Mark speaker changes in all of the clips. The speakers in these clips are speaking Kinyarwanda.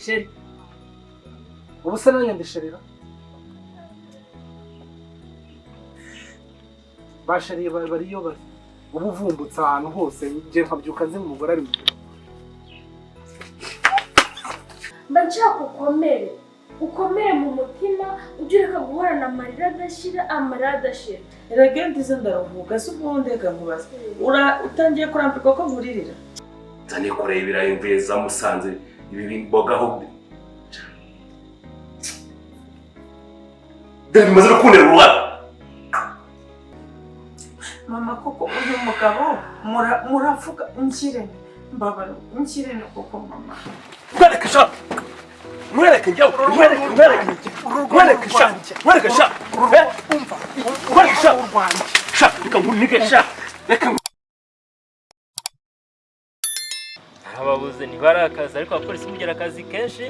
Speaker 1: sheri ubu se nanjye ndisherera basheriye bariyo bari ubu uvumbutse ahantu hose ngiye nkabyuka nzi umugore ari mu
Speaker 2: ndashaka ukomere mu mutima ujye ureka guhorana amarira adashira
Speaker 3: erega ndize ndaruhuka se ubundi reka nkubaze utangiye kurambirwa ko nkuririra
Speaker 4: nzane kureba ibirayi mvuye za Musanze ibi bimbogaho bimaze no kuntera uruhara.
Speaker 3: mama koko uyu mugabo muravuga mbabaro nkirene koko mama
Speaker 4: mwereke sha mwereke njyaho mwereke sha umva mwereke sha urwanje sha reka nkunike sha reka
Speaker 5: ababuze ntibarakaza ariko abapolisi mugira akazi kenshi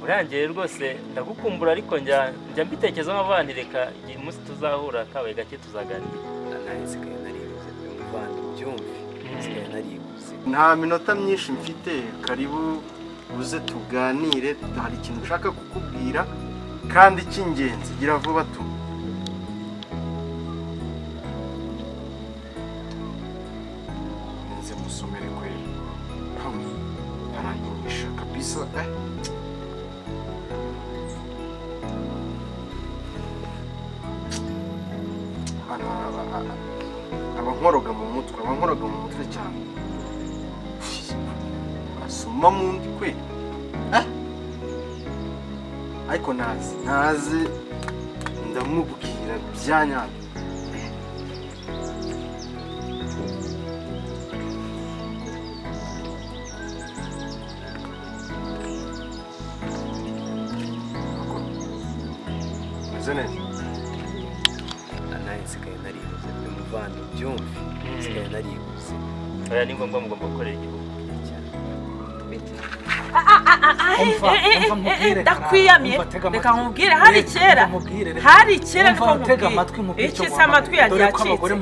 Speaker 5: urangiye rwose ndagukumbura ariko njya mbitekerezo nk'abandi reka igihe umunsi tuzahura kabaye gake tuzaganira.
Speaker 6: nsigaye naribuze muvandi byumve nsigaye naribuze
Speaker 7: nta minota myinshi mfite karibu uze tuganire hari ikintu ushaka kukubwira kandi cy'ingenzi gira vuba tu nze musomere kweli haranyinisha kabisa abankoroga mu mutwe cyane asoma mu ndi kwe ariko nazi ndamubwira byanyabyo meze neza
Speaker 6: nsigaye naribuze muvandi byumve nsigaye naribuze
Speaker 5: oya ni ngombwa mugomba gukorera igihugu
Speaker 3: ndakwiyamye reka nkubwire hari kera niko nkubwire iki se amatwi yanjye yacitse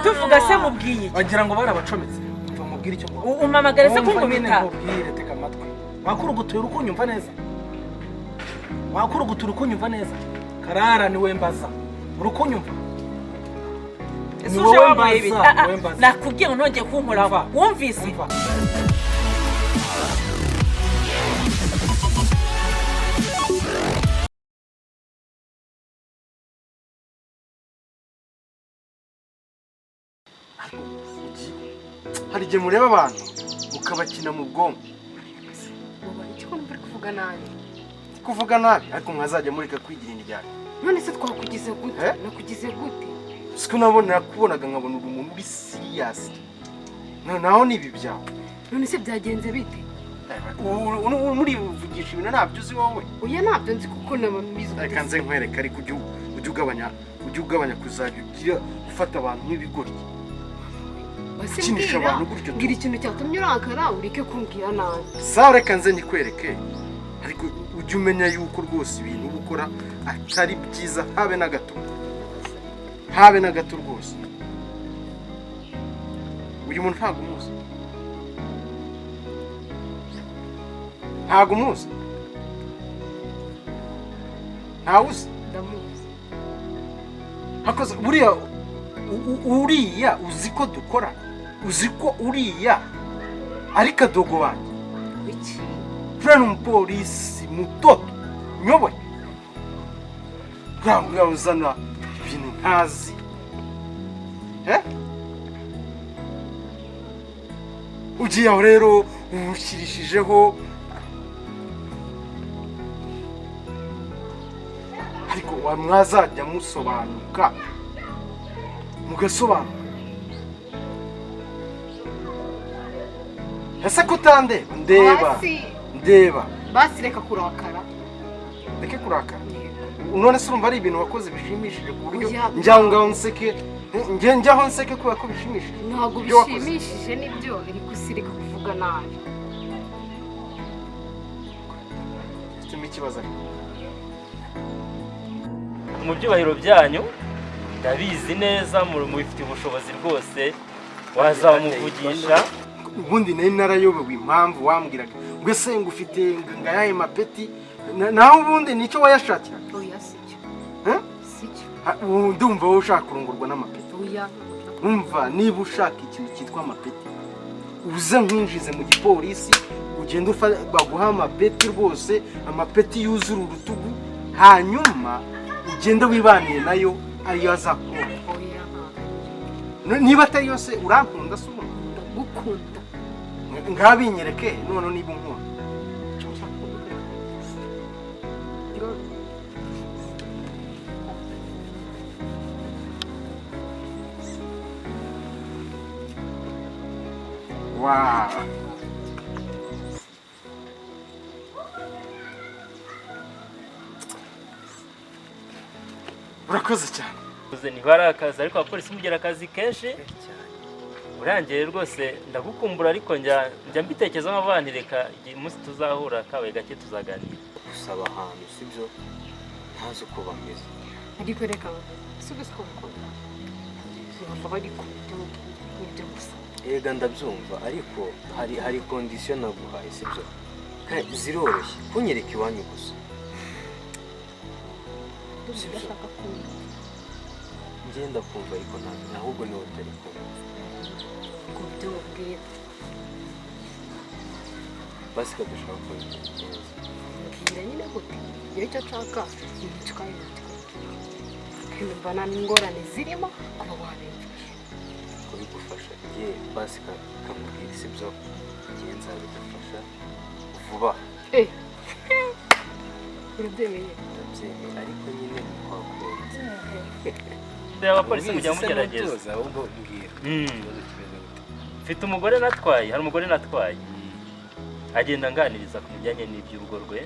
Speaker 3: tuvuga se mubwiye
Speaker 1: wagira ngo barabacometse mva mubwire icyo
Speaker 3: umamagare se kunkubita
Speaker 1: mubwire tega amatwi wakurugutura ukunyumva neza karara ni we mbaza urukunyumva
Speaker 3: ese uje wamuye ibiti nakubwiye ngo ntongeye kunkora wumvise
Speaker 7: hari igihe mureba abantu mukabakina mu bwonko kuvuga nabi ariko mwazajya mureka kwigira indyari.
Speaker 2: none se twakugize gute nakugize gute
Speaker 7: siko nakubonaga nkabona umuntu uri serious naho nibi byawe
Speaker 2: none se byagenze bite
Speaker 7: muri uvugisha ibintu ntabyo uzi wowe
Speaker 2: oya ntabyo nzi kuko nabamize
Speaker 7: reka nze nkwereka ariko ujye ugabanya kuzajya ugira gufata abantu nk'ibigoryi kinisha abantu gutyo
Speaker 2: ngira ikintu cyatumye urakara ureke kumbwira nabi
Speaker 7: sawa reka nze nyikwereke ariko ujye umenya yuko rwose ibintu uba ukora atari byiza habe na gato rwose. uyu muntu ntabwo umuzi ntawuzi
Speaker 2: ndamuzi
Speaker 7: hakoze uriya uzi ko dukora uzi ko uriya ari kadogo wanjye
Speaker 2: iki
Speaker 7: turiya ni umupolisi mutoto nyoboye uriya uzana ibintu ntazi ugiye aho rero umushyirishijeho ariko mwazajya musobanuka mugasobanuka ese ko utandeba ndeba
Speaker 2: basi reka kurakara
Speaker 7: none se urumva ari ibintu wakoze bishimishije ku buryo njyaho nseke kubera ko bishimishije
Speaker 2: ntabwo bishimishije nibyo ariko usirika kuvuga nabi
Speaker 7: ufitemo ikibazo ariko
Speaker 5: mu byubahiro byanyu ndabizi neza mubifite ubushobozi rwose wazamuvugisha.
Speaker 7: Ubundi nari narayobewe impamvu wambwiraga ngo ese ngo ufite ngayaye mapeti naho ubundi nicyo wayashakira.
Speaker 2: Oya sicyo. Sicyo.
Speaker 7: Ndumva wowe ushaka kurongorwa n'amapeti.
Speaker 2: Oya.
Speaker 7: Umva niba ushaka ikintu cyitwa amapeti uze nkwinjize mu gipolisi ugenda baguha amapeti rwose, amapeti yuzura urutugu, hanyuma ugenda wibaniye nayo ariyo azakubona. Niba atari yose urankunda se ubu?
Speaker 2: Ndagukunda.
Speaker 7: Ngabinyereke none niba unkunda. Wow. Urakoze cyane.
Speaker 5: Niba ari akazi ariko abapolisi mugera akazi kenshi urangiye rwose ndagukumbura ariko njya mbitekerezaho nk'abandi reka igihe umunsi tuzahura kabaye gake tuzaganira.
Speaker 6: Gusaba ahantu sibyo ntazi uko bameze.
Speaker 2: Ariko reka sibyo ko mukunda. Baba ariko ibyo gusa.
Speaker 6: Ega ndabyumva ariko hari condition naguhaye sibyo. Ziroroshye kunyereka iwanyu gusa.
Speaker 2: Ndashaka kumva.
Speaker 6: Ngenda kumva ariko ahubwo niwe utari kumva.
Speaker 2: Gute ubwira.
Speaker 6: Basi kadushaka kumva.
Speaker 2: Mbwira nyine gute. Iyo icyo nshaka ntitwaye kandi mbana n'ingorane zirimo kuba wabimfasha.
Speaker 6: Kubigufasha ye basi kamubwira sibyo ngenza bigufasha vuba.
Speaker 2: Urabyemeye?
Speaker 6: Ndabyemeye ariko nyine twakunze.
Speaker 5: Abapolisi mujya mugerageza.
Speaker 6: Ahubwo mbwira.
Speaker 5: Mfite umugore natwaye, hari umugore natwaye. Agenda nganiriza ku bijyanye n'iby'urugo rwe.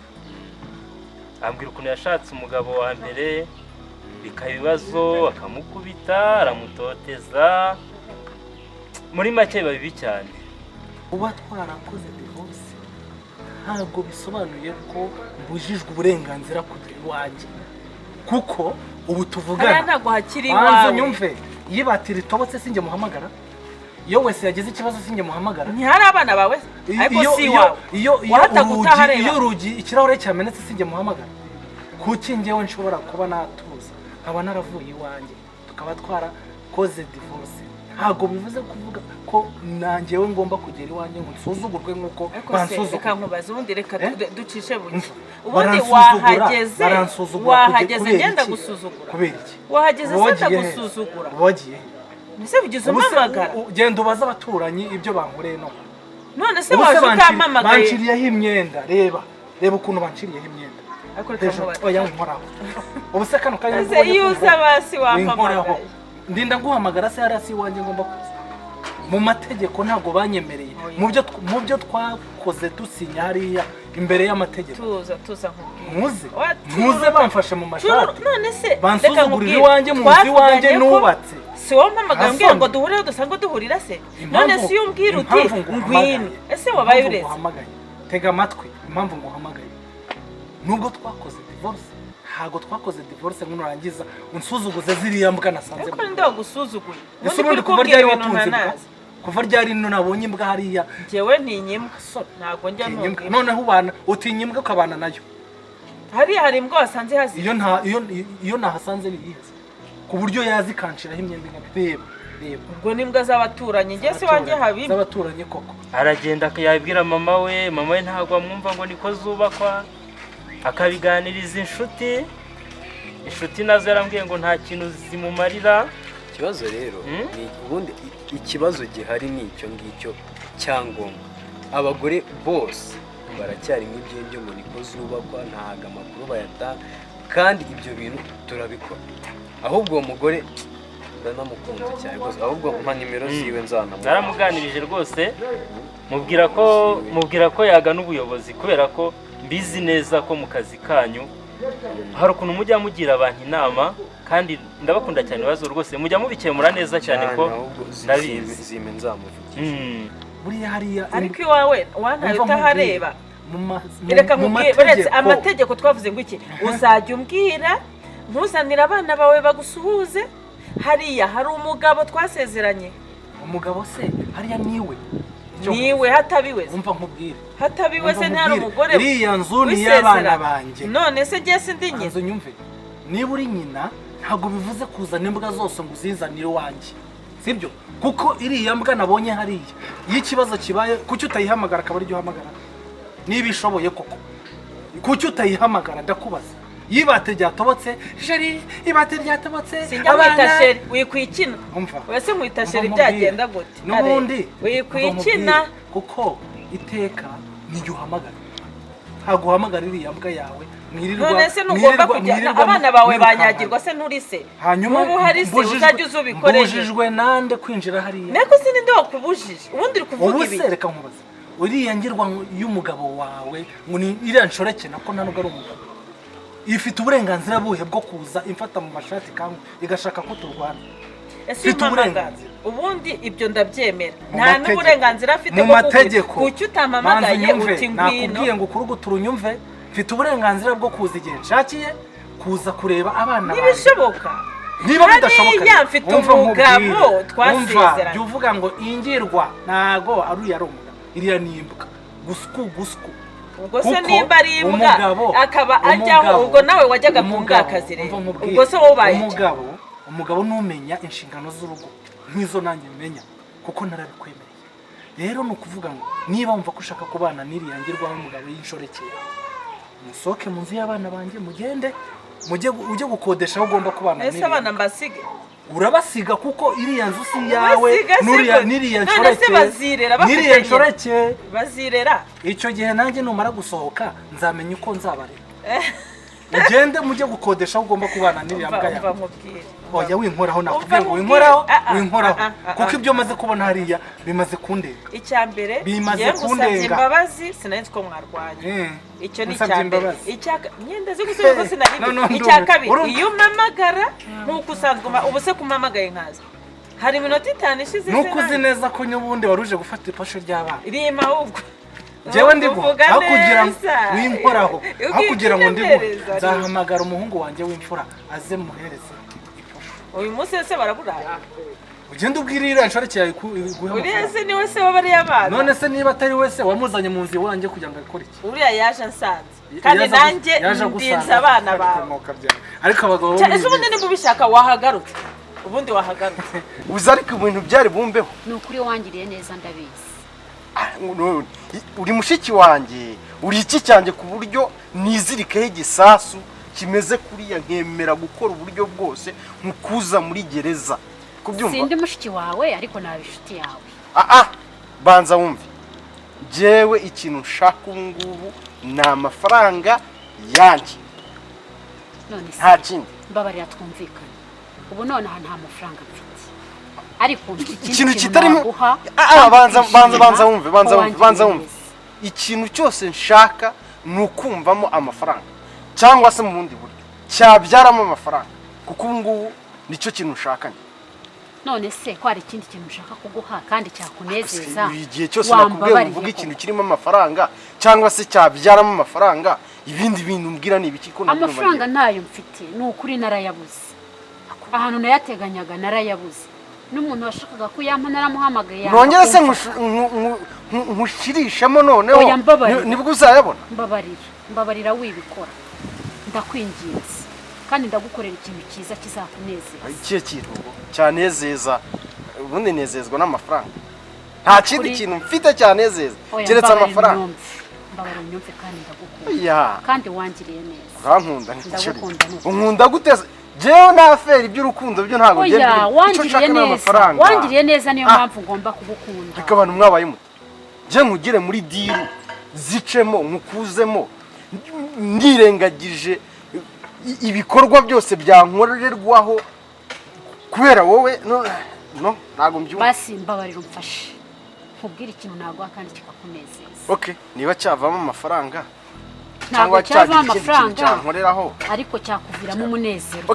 Speaker 5: Ambwira ukuntu yashatse umugabo wa mbere bikaba ibibazo akamukubita aramutoteza. Muri make biba bibi cyane.
Speaker 1: Uba twarakoze divorce ntabwo bisobanuye ko mbujijwe uburenganzira kugira iwanjye, kuko ubu tuvugana
Speaker 3: ntabwo hakiri
Speaker 1: iwawe. Nyumve yibatira itobotse sinjye muhamagara, iyo wese yagize ikibazo sinjye muhamagara.
Speaker 3: Ntihari abana bawe ariko si iwawe.
Speaker 1: Iyo urugi ikirahure cyamenetse sinjye muhamagara. Kuki njyewe nshobora kuba natuza nkaba naravuye iwanjye tukaba twarakoze divorce, ntabwo bivuze kuvuga ko nanjyewe ngomba kugera iwanjye ngo nsuzugurwe nk'uko bansuzugura.
Speaker 3: Reka nkubaze ubundi reka ducishe buke. Ubundi wahageze ngenda gusuzugura.
Speaker 1: Kubera iki?
Speaker 3: Wahageze senda gusuzugura.
Speaker 1: Wagiye
Speaker 3: Nise bigize umamagara.
Speaker 1: Genda ubaza abaturanyi ibyo bankoreye no.
Speaker 3: None se waje ukamamagaye.
Speaker 1: Banciriyeho imyenda, reba ukuntu banciriyeho imyenda.
Speaker 3: Ariko reka nkubaze.
Speaker 1: Oya nkoraho. Ubu se kano kanya
Speaker 3: ngo yuza basi wamamagaye.
Speaker 1: Ndinda guhamagara se hari asi iwanjye ngomba kuza. Mu mategeko ntabwo banyemereye. Mu byo twakoze dusinya hariya imbere y'amategeko.
Speaker 3: Tuza nkubwira.
Speaker 1: Muze bamfashe mu mashati.
Speaker 3: None se
Speaker 1: bansuzugurira iwanjye muzi iwanjye nubatse.
Speaker 3: Si wowe mpamagara mbwira ngo duhurire dusanga duhurira se. None si umbwira uti ngwino. Ese wabaye uretse.
Speaker 1: Tega amatwi impamvu nguhamagaye. Nubwo twakoze divorce ntago twakoze divorce ngo nurangiza unsuzuguze ziriya mbwa nasanze.
Speaker 3: Ariko nde wagusuzuguye.
Speaker 1: Ese ubundi kuva ryari watunze mbwa? Kuva ryari nabonye imbwa hariya?
Speaker 3: Jewe ntinyimbwa. Ntago njya ntunga.
Speaker 1: Noneho ubana utiny'imbwa ukabana nayo.
Speaker 3: Hari imbwa wasanze hazi.
Speaker 1: Iyo nahasanze ni yize. Ku buryo yazikanshiraho imyenda reba.
Speaker 3: Ubwo nimbwa z'abaturanyi nge se wanjye habi.
Speaker 1: Z'abaturanyi koko.
Speaker 5: Aragenda akayabwira mama we ntago amwumva ngo niko zubakwa. Akabiganiriza inshuti nazo yarambwiye ngo nta kintu zimumarira.
Speaker 6: Ikibazo rero ni ubundi ikibazo gihari ni icyo ngicyo cyangombwa. Abagore bose baracyari nk'ibyo ngo niko zubakwa ntaga amakuru bayatanga kandi ibyo bintu turabikora. Ahubwo uwo mugore ndanamukunze cyane rwose, ahubwo mpa nimero ziwe nzanamuha.
Speaker 5: Naramuganirije rwose mubwira ko yagana ubuyobozi kubera ko mbizi neza ko mu kazi kanyu hari ukuntu mujya mugira abantu inama kandi ndabakunda cyane ibibazo rwose mujya mubikemura neza cyane ko ndabizi.
Speaker 6: Zime nzamuvugisha.
Speaker 1: Buriya hariya
Speaker 3: ariko iwawe wantaye utahareba. Reka nkubwire amategeko twavuze ngo iki uzajya umbwira ntuzanire abana bawe bagusuhuze hariya hari umugabo twasezeranye.
Speaker 1: Umugabo se hariya
Speaker 3: niwe hatabiwe.
Speaker 1: umva nkubwire
Speaker 3: hatabiwe se ntari umugore.
Speaker 1: iriya nzu ni y'abana banjye.
Speaker 3: none se jye sindi nyina.
Speaker 1: nzo nyumve niba uri nyina ntabwo bivuze kuzana imbwa zose ngo uzinzanire wanjye, sibyo? kuko iriya mbwa nabonye hariya iyo ikibazo kibaye kuki utayihamagara akaba ari ryo uhamagara niba ishoboye koko? kuki utayihamagara ndakubaza? yibate ryatobotse jeri ibate ryatobotse
Speaker 3: abana sheri wikwikina.
Speaker 1: umva
Speaker 3: wese mwita sheri byagenda gute
Speaker 1: n'ubundi
Speaker 3: wikwikina
Speaker 1: kuko iteka niyo uhamagara ntabwo uhamagara iriya mbwa yawe mwirirwa.
Speaker 3: none se ntugomba kujya abana bawe banyagirwa se nturi se?
Speaker 1: hanyuma
Speaker 3: ubu hari se uzajya uzubikoresha.
Speaker 1: mbujijwe nande kwinjira hariya?
Speaker 3: neko se ninde wakubujije? ubundi uri kuvuga ibi.
Speaker 1: ubu se reka nkubaza uriya ngirwa y'umugabo wawe ngo ni iriya nshoreke nako nta nubwo ari umugabo ifite uburenganzira buhe bwo kuza imfata mu mashati kandi igashaka ko turwana?
Speaker 3: ifite uburenganzira. ubundi ibyo ndabyemera nta n'uburenganzira afite bwo
Speaker 1: mategeko.
Speaker 3: kuki utamamagaye uti ngwino?
Speaker 1: nakubwiye ngo kurugutura unyumve mfite uburenganzira bwo kuza igihe nshakiye kuza kureba abana banjye.
Speaker 3: ntibishoboka.
Speaker 1: niba bidashoboka
Speaker 3: hariya mfite umugabo twasezeranye.
Speaker 1: jya uvuga ngo ingirwa ntago ari umugabo iriya ni imbwa gusku
Speaker 3: ubwo se nimba ari imbwa akaba ajyaho ubwo nawe wajyaga mu bwakazi rero ubwo se wobaye
Speaker 1: umugabo numenya inshingano z'urugo nk'izo nanjye menya kuko narabikwemereye. rero ni ukuvuga ngo niba wumva ko ushaka kubana n'iriya ngirwaho umugabo y'inshoreke musohoke mu nzu y'abana banjye mugende ujye gukodesha aho ugomba kubana
Speaker 3: ese abana mbasige?
Speaker 1: urabasiga kuko iriya nzu si yawe n'iriya nshoreke
Speaker 3: bazirera.
Speaker 1: icyo gihe nanjye numara gusohoka nzamenya uko nzabarera. ugende mujye gukodesha aho ugomba kubana n'iriya mbwa yawe. oya winkoraho nakubwiye ngo winkoraho kuko ibyo maze kubona hariya bimaze kundega.
Speaker 3: icya mbere
Speaker 1: bimaze kundenga
Speaker 3: imbabazi sinari ko mwarwanye. icyo ni icya mbere. myenda zo gusubira ko sinari. icya kabiri iyo umamagara nk'uko usanzwe ubu se kumamagaye nkaza hari iminota 5 ishize.
Speaker 1: nuko uzi neza ko nyubundi waruje gufata ipasho ry'abana
Speaker 3: irima ahubwo
Speaker 1: jewe ndigo aho kugira ngo winkoraho aho kugira ngo ndigo nzahamagara umuhungu wanjye w'imfura aze muhereze.
Speaker 3: uyu munsi se baraburara
Speaker 1: ugenda ubwirira nshoreke yawe guha.
Speaker 3: uriya se niwe se wabari abana?
Speaker 1: none se niba atari wese wamuzanye mu nzu wanjye kugira ngo akore iki?
Speaker 3: uriya yaje ansanze kandi nanjye ndinze abana bawe.
Speaker 1: ariko abagabo
Speaker 3: ese ubundi nimba ubishaka wahagarutse ubundi wahagarutse.
Speaker 7: uzi ariko ibintu byari bumbeho.
Speaker 2: ni ukuri wangiriye neza ndabizi.
Speaker 7: uri mushiki wanjye uri iki cyanjye ku buryo nizirikeho igisasu kimeze kuriya nkemera gukora uburyo bwose nkukuza muri gereza. kubyumva
Speaker 2: sindi mushiki wawe ariko nabi inshuti yawe.
Speaker 7: banza wumve jewe ikintu nshaka ubu ngubu ni amafaranga yanjye
Speaker 2: none se
Speaker 7: nta kindi.
Speaker 2: mbabarira twumvikana ubu none aha nta mafaranga mfite ariko
Speaker 7: ikintu kitarimo banza wumve ikintu cyose nshaka ni ukumvamo amafaranga cyangwa se mu bundi buryo cyabyaramo amafaranga kuko ubu ngubu nicyo kintu nshakanye.
Speaker 2: none se ko hari ikindi kintu ushaka kuguha kandi cyakunezeza?
Speaker 7: igihe cyose nakubwiye uvuga ikintu kirimo amafaranga cyangwa se cyabyaramo amafaranga ibindi bintu mbwira ni ibiki? ko
Speaker 2: amafaranga ntayo mfite ni ukuri narayabuze. ahantu nayateganyaga narayabuze. n'umuntu washakaga kuyampa naramuhamagaye.
Speaker 7: nongere se nkushirishemo noneho nibwo uzayabona.
Speaker 2: mbabarira wibikora ndakwinginze kandi ndagukorera ikintu cyiza kizakunezeza.
Speaker 7: ikihe kintu cyanezeza? ubundi nezezwa n'amafaranga, nta kindi kintu mfite cyanezeza keretse amafaranga.
Speaker 2: mbabarira unyumve kandi ndagukunda kandi wangiriye neza.
Speaker 7: urankunda n'ikiri unkunda gute? jewe na feri by'urukundo byo ntago ngende
Speaker 2: wangiriye neza. wangiriye neza niyo mpamvu ngomba kugukunda.
Speaker 7: reka abantu mwabaye muto je nkugire muri diru zicemo nkukuzemo ndirengagije ibikorwa byose byankorerwaho kubera wowe. no ntago mbyumva.
Speaker 2: basi mbabarira umfashe nkubwire ikintu naguha kandi kikakunezeza.
Speaker 7: niba cyavamo amafaranga
Speaker 2: ntabwo cyavamo amafaranga ariko cyakuviramo umunezero.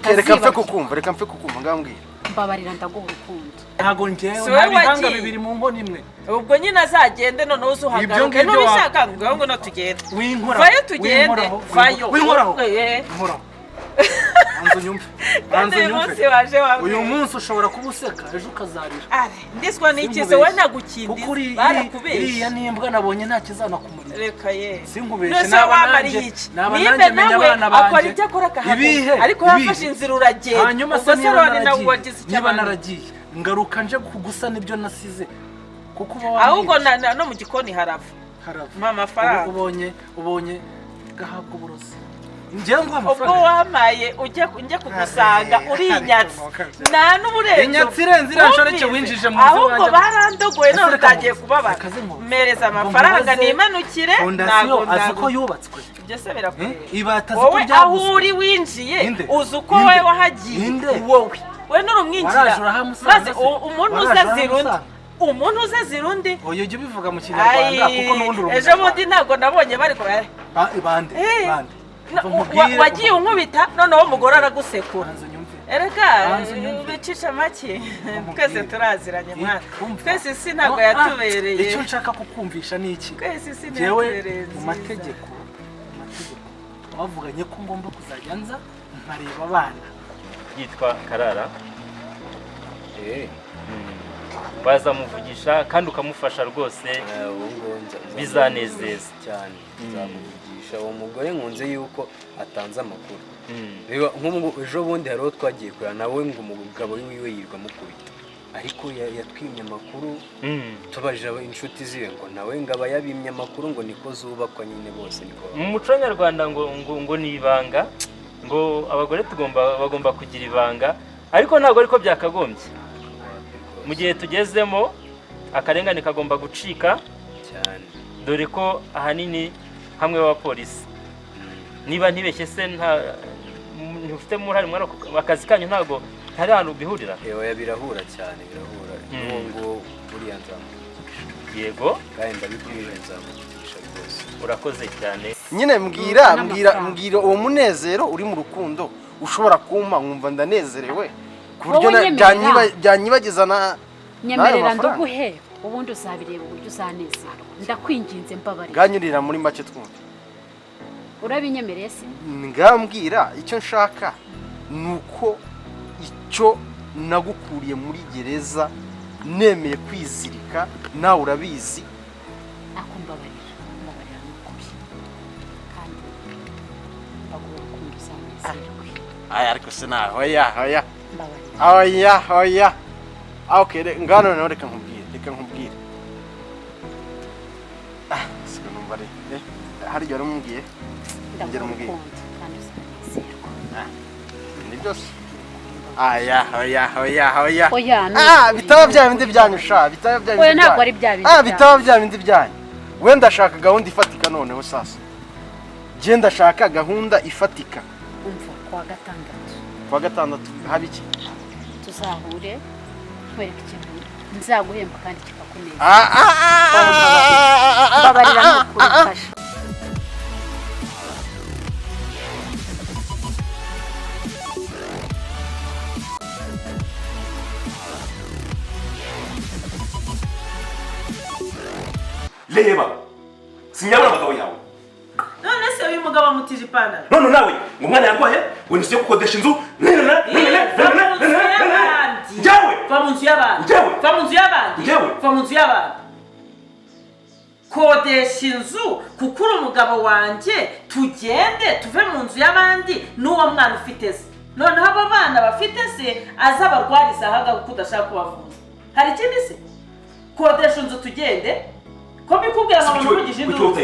Speaker 7: reka mfe kukumva ngambwira.
Speaker 2: mbabarira ndaguha urukundo.
Speaker 1: ntago njyewe nabihanga bibiri mu nkono imwe.
Speaker 3: ubwo nyine azagende none uzuhagaruke n'ubishaka ngo no tugende. vayo tugende vayo.
Speaker 1: winkoraho uyu munsi ushobora kuba useka ejo ukazarira
Speaker 3: ndiswa n'ikize we nagukindiza barakubeshya
Speaker 1: iriya nimbwa nabonye nta kizanakumurira
Speaker 3: reka ye
Speaker 1: sinkubeshye n'abananje menya abana banjye
Speaker 3: akora icyo akora kahagera ariko yafashe inzira uragenda
Speaker 1: hanyuma se niba naragiye ngaruka nje kugusa nibyo nasize kuko uba
Speaker 3: ahubwo no mu gikoni harava mama faranga
Speaker 1: ubonye gahabwa uburozi njyewe ngo amafaranga
Speaker 3: ubwo wamaye ujye kugusanga uri inyatsi nta n'uburenzo
Speaker 1: inyatsi irenze irashoreke winjije mu nzu
Speaker 3: ahubwo barandogoye none utagiye kubabara mereza amafaranga nimanukire
Speaker 1: ntago azi ko yubatswe
Speaker 3: byose birakureba
Speaker 1: ibatazi
Speaker 3: ko byaguzwe aho uri winjiye uzi uko wowe wahagiye wowe we n'urumwinjira maze umuntu uze zirundi
Speaker 1: oyo jye bivuga mu Kinyarwanda kuko n'ubundi urumva
Speaker 3: ejo bundi ntago nabonye bari ko
Speaker 1: bande
Speaker 3: wagiye unkubita noneho umugore aragusekura erega bicisha make twese turaziranye mwana twese isi ntabwo yatubereye
Speaker 1: icyo nshaka kukumvisha ni iki
Speaker 3: twese isi
Speaker 1: ntiyaturereye mu mategeko bavuganye ko ngomba kuzajya nza nkareba abana
Speaker 5: yitwa Karara bazamuvugisha kandi ukamufasha rwose bizanezeza
Speaker 6: cyane nzamuvugisha uwo mugore nkunze yuko atanze amakuru reba nk'ubu ejo bundi hariho twagiye kureba nawe ngo umugabo wiwe yirwa mukubita ariko yatwimye amakuru tubajije inshuti ziwe ngo nawe ngo aba yabimye amakuru ngo niko zubakwa nyine bose niko
Speaker 5: mu muco nyarwanda ngo ni ibanga ngo abagore bagomba kugira ibanga ariko ntabwo ariko byakagombye mu gihe tugezemo akarengane kagomba gucika
Speaker 6: cyane
Speaker 5: dore ko ahanini hamwe w'abapolisi niba ntibeshye se ntufite uruhare muri akazi kanyu ntabwo hari ahantu bihurira
Speaker 6: birahura cyane birahura ngo buriya nzamuvugisha
Speaker 5: yego
Speaker 6: kandi ndabibwira nzamuvugisha rwose
Speaker 5: urakoze cyane
Speaker 7: nyine mbwira uwo munezero uri mu rukundo ushobora kumpa nkumva ndanezerewe ku buryo byanyibagiza
Speaker 2: nyemerera nduguhe ubundi uzabireba uburyo uzanezera ndakwinginze mbabarira
Speaker 7: nganyurira muri make twumve
Speaker 2: urabinyemereye se
Speaker 7: ngambwira icyo nshaka nuko icyo nagukuriye muri gereza nemeye kwizirika nawe urabizi
Speaker 2: akumbabarira n'ukuri kandi bagomba kumva uzanezerwe
Speaker 7: ariko se nawe oya okay ngano nawe reka nkubwire siko numva hari yari umubwiye ngera umubwiye ni byose oya bitaba bya bindi byanyusha
Speaker 2: oya ntabwo ari bya bindi
Speaker 7: bitaba bya bindi byanyu wenda ndashaka gahunda ifatika noneho sasa je ndashaka gahunda ifatika
Speaker 2: umva
Speaker 7: kwa gatandatu haba iki
Speaker 2: tuzahure kwereka ikintu nzaguhemba kandi kikakuneza babarira n'ukurufasha
Speaker 4: reba sinyabura abagabo yawe
Speaker 3: none se uyu mugabo amutije ipantaro
Speaker 4: none nawe ngo umwana yarwaye ngo nisiye gukodesha inzu
Speaker 3: va mu nzu y'abandi kodesha inzu kuko uri umugabo wanjye tugende tuve mu nzu y'abandi n'uwo mwana ufite se noneho abo bana bafite se aza abarwariza ahaga kuko udashaka kubavuza hari ikindi se kodesha inzu tugende ko mbikubwira ngo muvugije induru